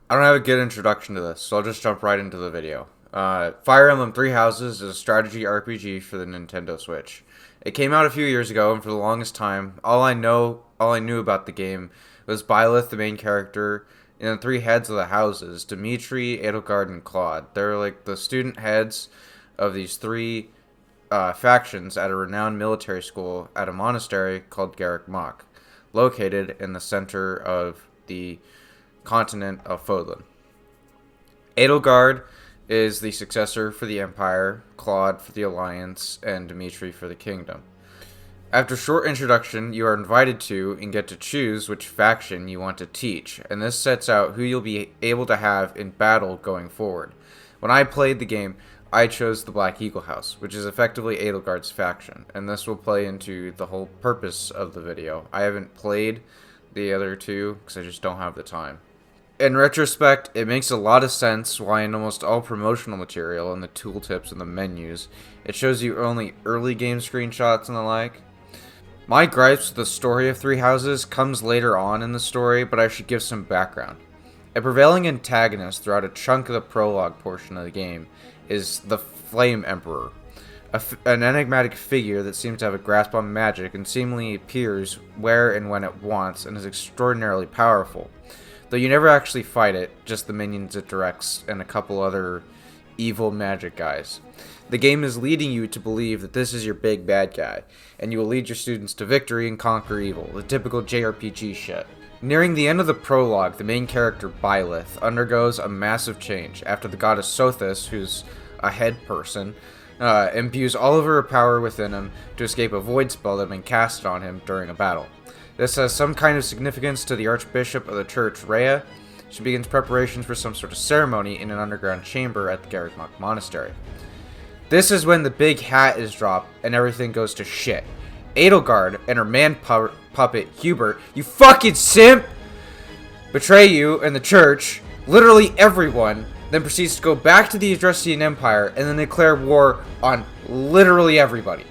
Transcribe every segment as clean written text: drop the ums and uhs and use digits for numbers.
I don't have a good introduction to this, so I'll just jump right into the video. Fire Emblem Three Houses is a strategy RPG for the Nintendo Switch. It came out a few years ago, and for the longest time, all I knew about the game was Byleth, the main character, and the three heads of the houses: Dimitri, Edelgard, and Claude. They're like the student heads of these three factions at a renowned military school at a monastery called Garrick Mach, located in the center of the continent of Fodlan. Edelgard is the successor for the Empire, Claude for the Alliance, and Dimitri for the Kingdom. After short introduction, you are invited to and get to choose which faction you want to teach, and this sets out who you'll be able to have in battle going forward. When I played the game, I chose the Black Eagle House, which is effectively Edelgard's faction, and this will play into the whole purpose of the video. I haven't played the other two because I just don't have the time. In retrospect, it makes a lot of sense why in almost all promotional material and the tooltips and the menus, it shows you only early game screenshots and the like. My gripes with the story of Three Houses comes later on in the story, but I should give some background. A prevailing antagonist throughout a chunk of the prologue portion of the game is the Flame Emperor, an enigmatic figure that seems to have a grasp on magic and seemingly appears where and when it wants and is extraordinarily powerful. Though you never actually fight it, just the minions it directs and a couple other evil magic guys. The game is leading you to believe that this is your big bad guy, and you will lead your students to victory and conquer evil, the typical JRPG shit. Nearing the end of the prologue, the main character, Byleth, undergoes a massive change after the goddess Sothis, who's a head person, imbues all of her power within him to escape a void spell that had been casted on him during a battle. This has some kind of significance to the Archbishop of the Church, Rhea. She begins preparations for some sort of ceremony in an underground chamber at the Garrick Mach Monastery. This is when the big hat is dropped and everything goes to shit. Edelgard and her puppet, Hubert, you fucking simp, betray you and the church, literally everyone, then proceeds to go back to the Adrestian Empire and then declare war on literally everybody.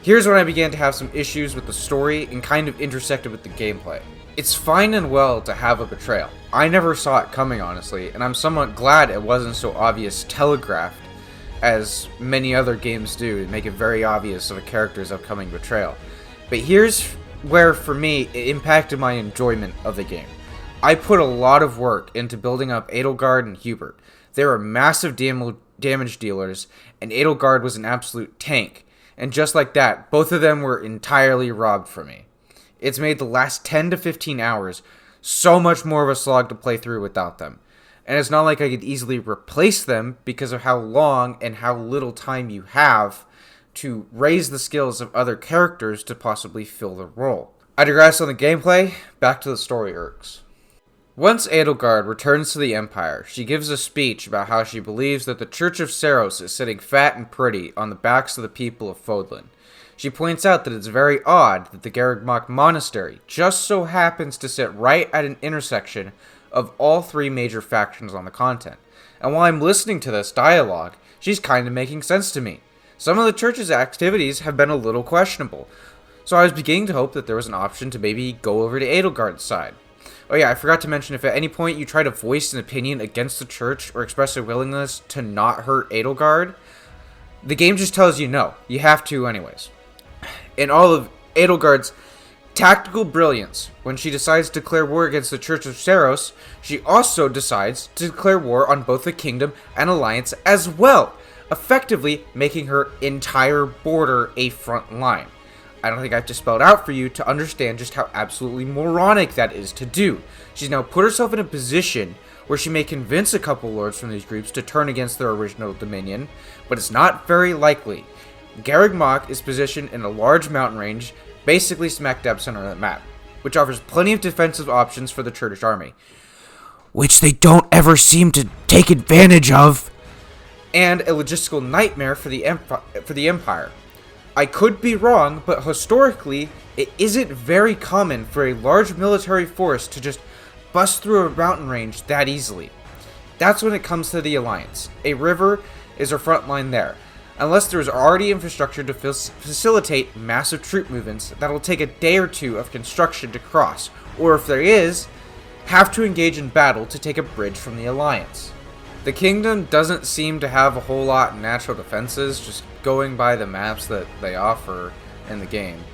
Here's when I began to have some issues with the story and kind of intersected with the gameplay. It's fine and well to have a betrayal. I never saw it coming, honestly, and I'm somewhat glad it wasn't so obvious telegraphed as many other games do to make it very obvious of a character's upcoming betrayal. But here's where, for me, it impacted my enjoyment of the game. I put a lot of work into building up Edelgard and Hubert. They were massive damage dealers, and Edelgard was an absolute tank. And just like that, both of them were entirely robbed from me. It's made the last 10 to 15 hours so much more of a slog to play through without them. And it's not like I could easily replace them because of how long and how little time you have to raise the skills of other characters to possibly fill the role. I digress on the gameplay, back to the story arcs. Once Edelgard returns to the Empire, she gives a speech about how she believes that the Church of Seiros is sitting fat and pretty on the backs of the people of Fodlan. She points out that it's very odd that the Garrick Mach Monastery just so happens to sit right at an intersection of all three major factions on the continent. And while I'm listening to this dialogue, she's kind of making sense to me. Some of the church's activities have been a little questionable, so I was beginning to hope that there was an option to maybe go over to Edelgard's side. Oh yeah, I forgot to mention, if at any point you try to voice an opinion against the church or express a willingness to not hurt Edelgard, the game just tells you no. You have to anyways. In all of Edelgard's tactical brilliance, when she decides to declare war against the Church of Seiros, she also decides to declare war on both the Kingdom and Alliance as well, effectively making her entire border a front line. I don't think I have to spell it out for you to understand just how absolutely moronic that is to do. She's now put herself in a position where she may convince a couple lords from these groups to turn against their original dominion, but it's not very likely. Garrick Mach is positioned in a large mountain range, basically smack dab center of the map, which offers plenty of defensive options for the Church army, which they don't ever seem to take advantage of, and a logistical nightmare for the Empire. I could be wrong, but historically, it isn't very common for a large military force to just bust through a mountain range that easily. That's when it comes to the Alliance. A river is our front line there. Unless there's already infrastructure to facilitate massive troop movements that'll take a day or two of construction to cross, or if there is, have to engage in battle to take a bridge from the Alliance. The kingdom doesn't seem to have a whole lot of natural defenses, just going by the maps that they offer in the game.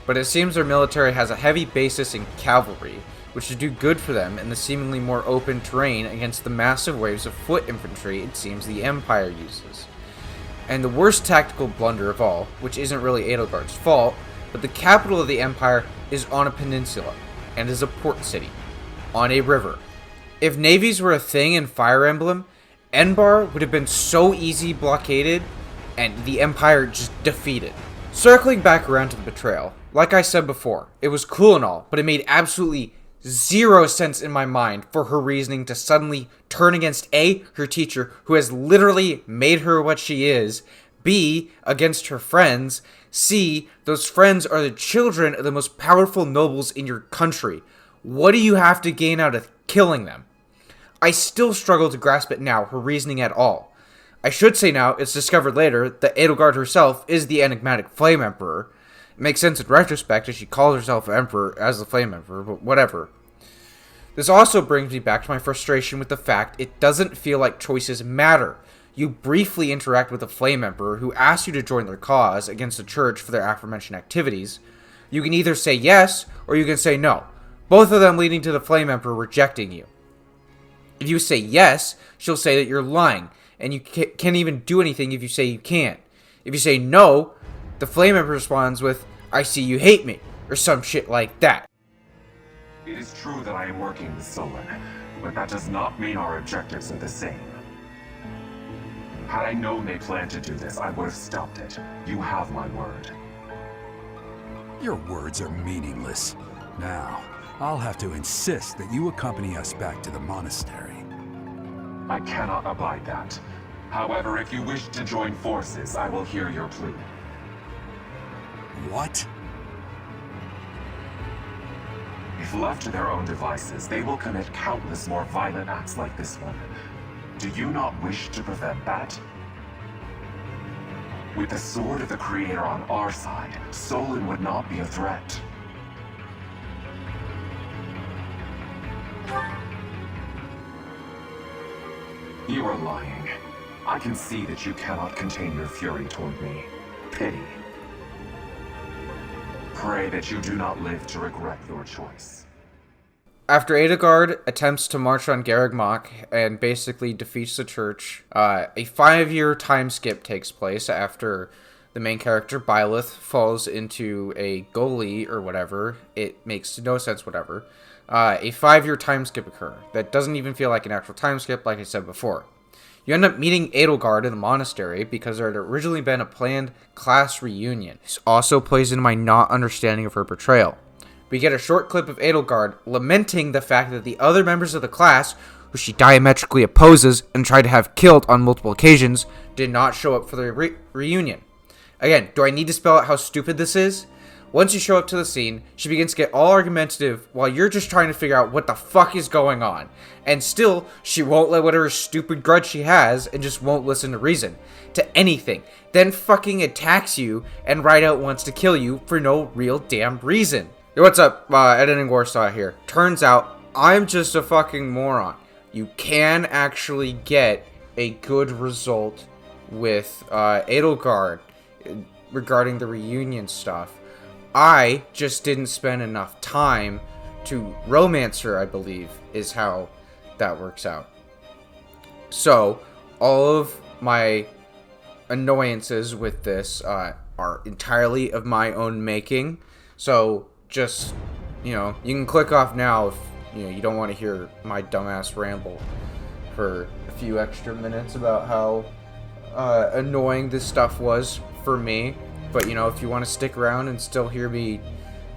But it seems their military has a heavy basis in cavalry, which should do good for them in the seemingly more open terrain against the massive waves of foot infantry it seems the Empire uses. And the worst tactical blunder of all, which isn't really Edelgard's fault, but the capital of the Empire is on a peninsula, and is a port city, on a river. If navies were a thing in Fire Emblem, Enbar would have been so easy blockaded, and the Empire just defeated. Circling back around to the betrayal, like I said before, it was cool and all, but it made absolutely zero sense in my mind for her reasoning to suddenly turn against A, her teacher, who has literally made her what she is, B, against her friends, C, those friends are the children of the most powerful nobles in your country. What do you have to gain out of killing them? I still struggle to grasp it now, her reasoning at all. I should say now, it's discovered later, that Edelgard herself is the enigmatic Flame Emperor. It makes sense in retrospect as she calls herself Emperor as the Flame Emperor, but whatever. This also brings me back to my frustration with the fact it doesn't feel like choices matter. You briefly interact with the Flame Emperor, who asks you to join their cause against the church for their aforementioned activities. You can either say yes, or you can say no, both of them leading to the Flame Emperor rejecting you. If you say yes, she'll say that you're lying, and you can't even do anything if you say you can't. If you say no, the Flame Emperor responds with, "I see you hate me," or some shit like that. It is true that I am working with Solon, but that does not mean our objectives are the same. Had I known they planned to do this, I would have stopped it. You have my word. Your words are meaningless. Now, I'll have to insist that you accompany us back to the monastery. I cannot abide that. However, if you wish to join forces, I will hear your plea. What? If left to their own devices, they will commit countless more violent acts like this one. Do you not wish to prevent that? With the sword of the Creator on our side, Solon would not be a threat. You are lying. I can see that you cannot contain your fury toward me. Pity. Pray that you do not live to regret your choice. After Edelgard attempts to march on Garreg and basically defeats the church, a 5-year time skip takes place after the main character, Byleth, falls into a gully or whatever. It makes no sense, whatever. A 5-year time skip occurs. That doesn't even feel like an actual time skip, like I said before. You end up meeting Edelgard in the monastery because there had originally been a planned class reunion. This also plays into my not understanding of her betrayal. We get a short clip of Edelgard lamenting the fact that the other members of the class, who she diametrically opposes and tried to have killed on multiple occasions, did not show up for the reunion. Again, do I need to spell out how stupid this is? Once you show up to the scene, she begins to get all argumentative while you're just trying to figure out what the fuck is going on. And still, she won't let whatever stupid grudge she has and just won't listen to reason. To anything. Then fucking attacks you and right out wants to kill you for no real damn reason. Yo, what's up? Editing WarsaW here. Turns out, I'm just a fucking moron. You can actually get a good result with Edelgard regarding the reunion stuff. I just didn't spend enough time to romance her, I believe, is how that works out. So, all of my annoyances with this are entirely of my own making. So, just, you can click off now if, you don't want to hear my dumbass ramble for a few extra minutes about how annoying this stuff was for me. But, if you want to stick around and still hear me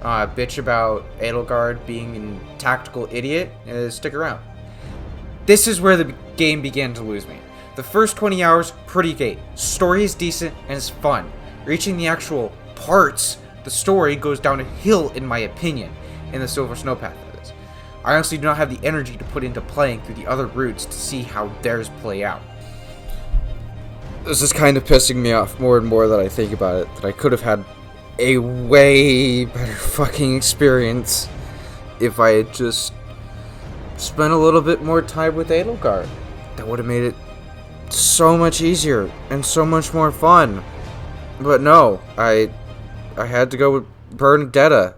bitch about Edelgard being a tactical idiot, stick around. This is where the game began to lose me. The first 20 hours, pretty great. Story is decent and it's fun. Reaching the actual parts, the story goes down a hill in my opinion, in the Silver Snowpath that is. I honestly do not have the energy to put into playing through the other routes to see how theirs play out. This is kind of pissing me off more and more that I think about it, that I could have had a way better fucking experience if I had just spent a little bit more time with Edelgard. That would have made it so much easier and so much more fun. But no, I had to go with Bernadetta.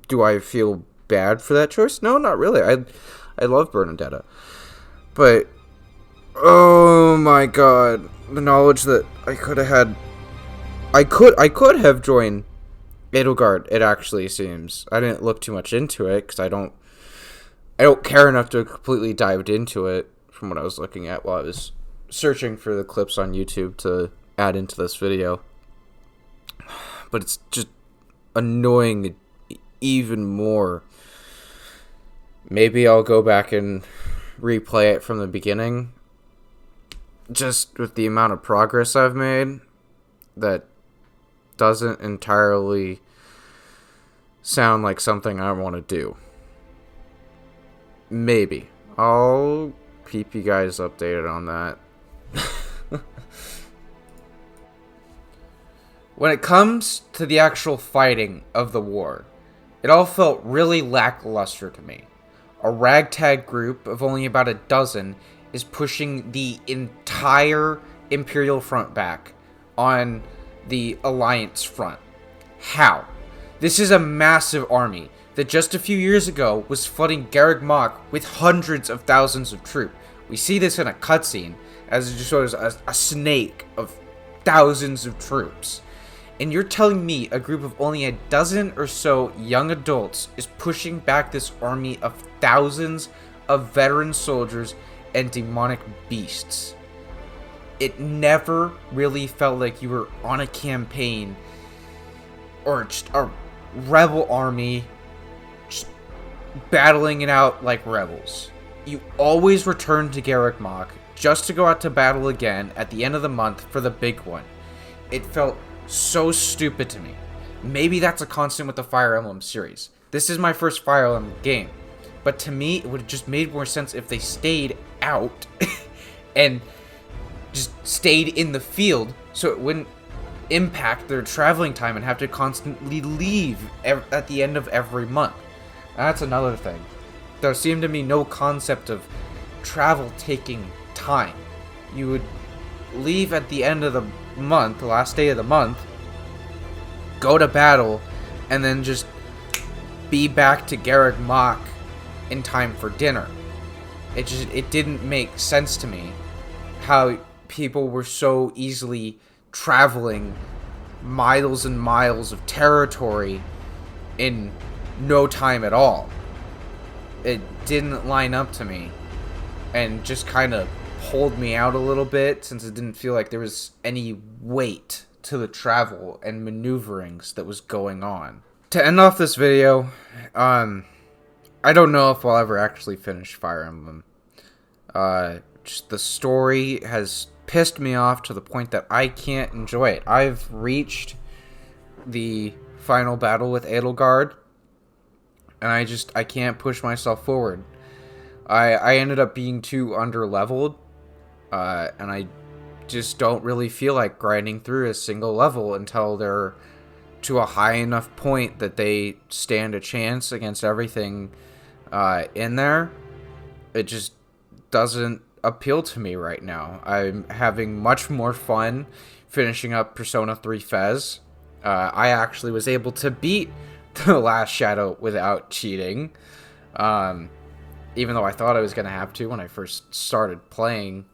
Do I feel bad for that choice? No, not really. I love Bernadetta. But oh my god, the knowledge that I could have had, I could have joined Edelgard, it actually seems. I didn't look too much into it because I don't care enough to completely dived into it from what I was looking at while I was searching for the clips on YouTube to add into this video. But it's just annoying even more. Maybe I'll go back and replay it from the beginning. Just with the amount of progress I've made, that doesn't entirely sound like something I want to do. Maybe. I'll keep you guys updated on that. When it comes to the actual fighting of the war, it all felt really lackluster to me. A ragtag group of only about a dozen is pushing the entire Imperial front back on the Alliance front. How? This is a massive army that just a few years ago was flooding Garreg Mach with hundreds of thousands of troops. We see this in a cutscene, as it just shows a snake of thousands of troops. And you're telling me a group of only a dozen or so young adults is pushing back this army of thousands of veteran soldiers and demonic beasts? It never really felt like you were on a campaign or just a rebel army just battling it out like rebels. You always return to Garreg Mach just to go out to battle again at the end of the month for the big one. It felt so stupid to me. Maybe that's a constant with the Fire Emblem series. This is my first Fire Emblem game, but to me it would have just made more sense if they stayed out and just stayed in the field so it wouldn't impact their traveling time and have to constantly leave at the end of every month. That's another thing. There seemed to be no concept of travel taking time. You would leave at the end of the month, the last day of the month, go to battle, and then just be back to Garreg Mach in time for dinner. It didn't make sense to me how people were so easily traveling miles and miles of territory in no time at all. It didn't line up to me, and just kind of pulled me out a little bit, since it didn't feel like there was any weight to the travel and maneuverings that was going on. To end off this video, I don't know if I'll ever actually finish Fire Emblem. Just the story has pissed me off to the point that I can't enjoy it. I've reached the final battle with Edelgard, and I can't push myself forward. I ended up being too underleveled, and I just don't really feel like grinding through a single level until they're to a high enough point that they stand a chance against everything in there. It just doesn't appeal to me right now. I'm having much more fun finishing up Persona 3 Fez. I actually was able to beat the last shadow without cheating, even though I thought I was going to have to when I first started fighting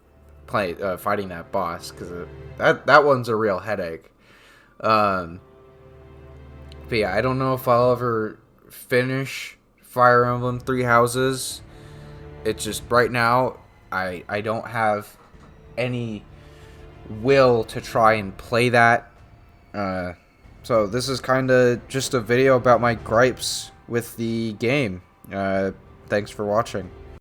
that boss, because that one's a real headache. But yeah, I don't know if I'll ever finish Fire Emblem Three Houses. It's just right now I don't have any will to try and play that. So this is kind of just a video about my gripes with the game. Thanks for watching.